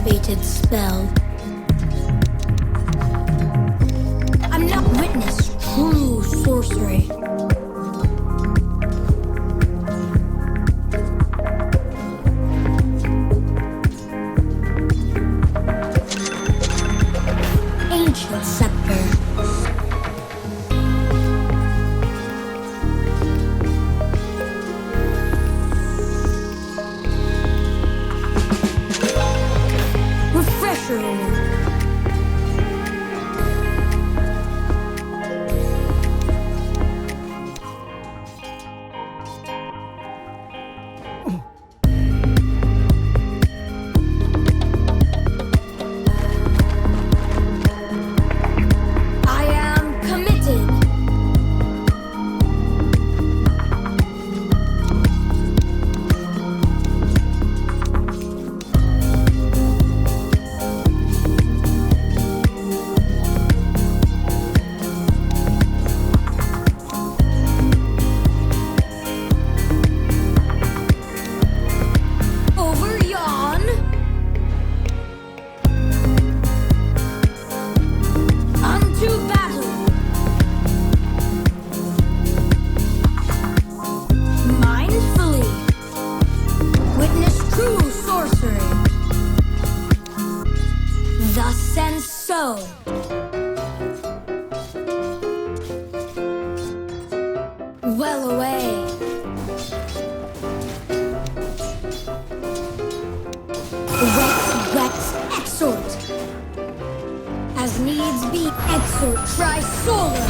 fated spell. I'm not witness true sorcery. Ancient scepter. Refresher orb. I am committed. Over yon. Unto battle. Mindfully. Witness true sorcery. Thus and so. Well away. Wex, exort. As needs be, exort, try solar.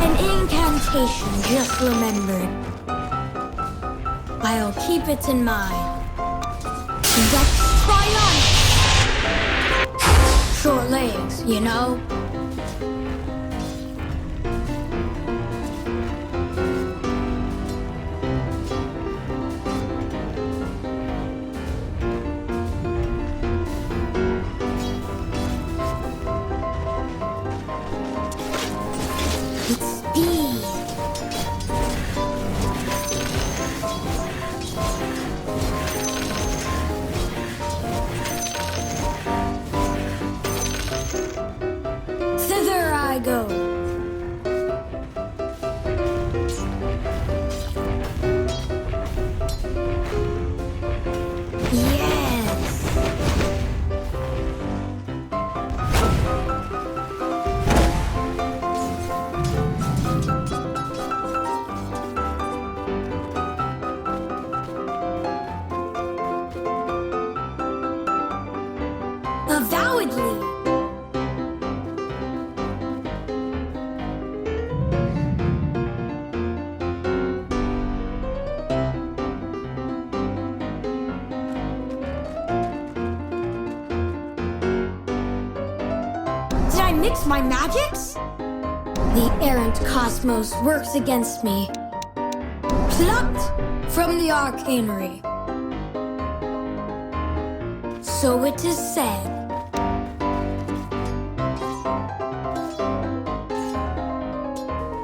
An incantation just remembered. I'll keep it in mind. Vex triumph. Short legs, you know? It's speed. Thither I go. Yes. Avowedly. Did I mix my magics? The errant cosmos works against me. Plucked from the arcanery. So it is said.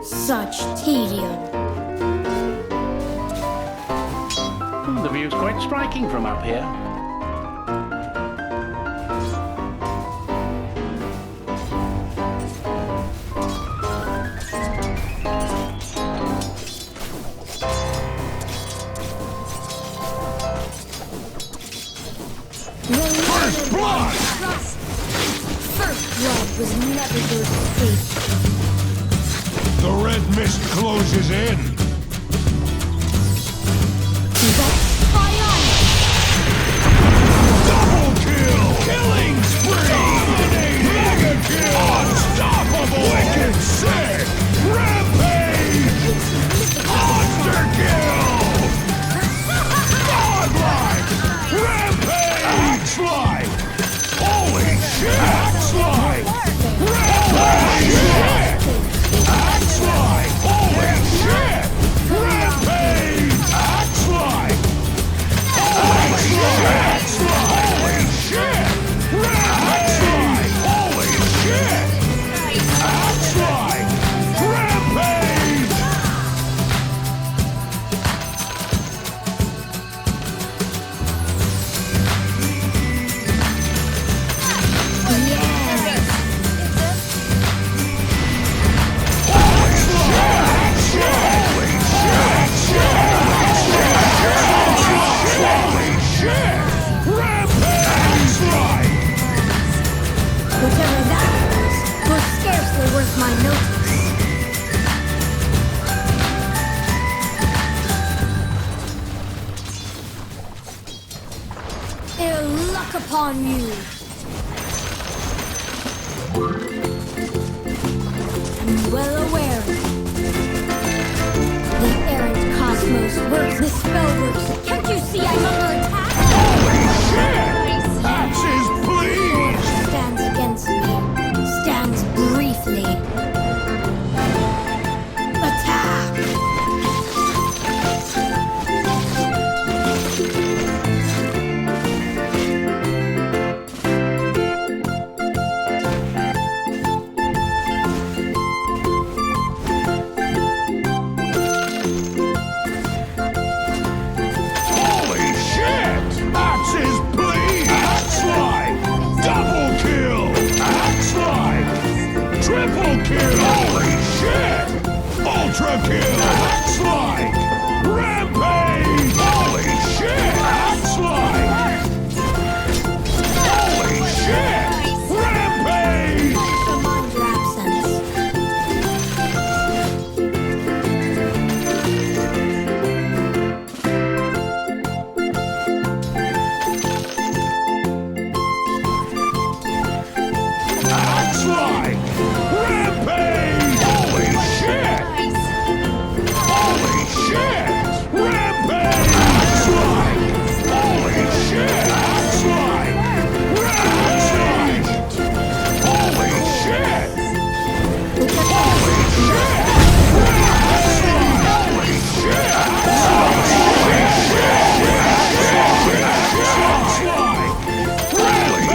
Such tedium. The view's quite striking from up here. First blood! First blood was never your escape. The red mist closes in. Vex triumph. Double kill! Killing spree! Dominating! Mega kill! Unstoppable! Wicked sick! Rampage! Monster kill! Godlike! Rampage! Axe-like! Holy shit! Axe-like! Rampage! Axe-like! Holy shit! Ill luck upon you! I'm well aware. The errant cosmos works. The spell works. Can't you see I'm under attack? Holy shit! Axes, please! Whoever stands against me stands briefly. Attack! Holy shit! Axes, please! Axe slide! Double kill! Axe slide! Triple kill! Holy shit! Ultra kill! Axe slide! Rampage! Holy shit! Axe slide! Holy shit! Rampage! Remind your absence. Axe slide! Rampage! Holy shit! Holy shit! Rampage! Axe slide! Holy shit! Axe slide! Rampage! Holy shit! Holy shit! Holy shit! Axe slide! Holy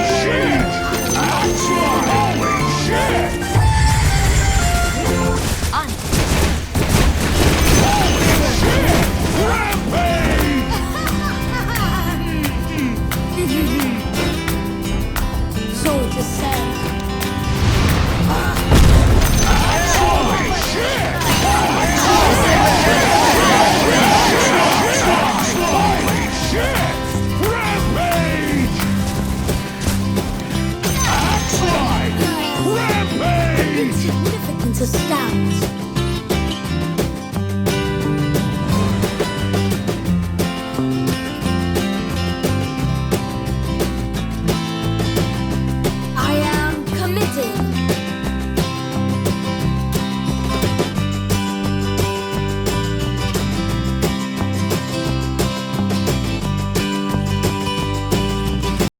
shit! Axe slide! Holy shit! Rampage! So to say. Holy shit! Holy shit! Rampage! Axe slide! Rampage! Insignificance astounds.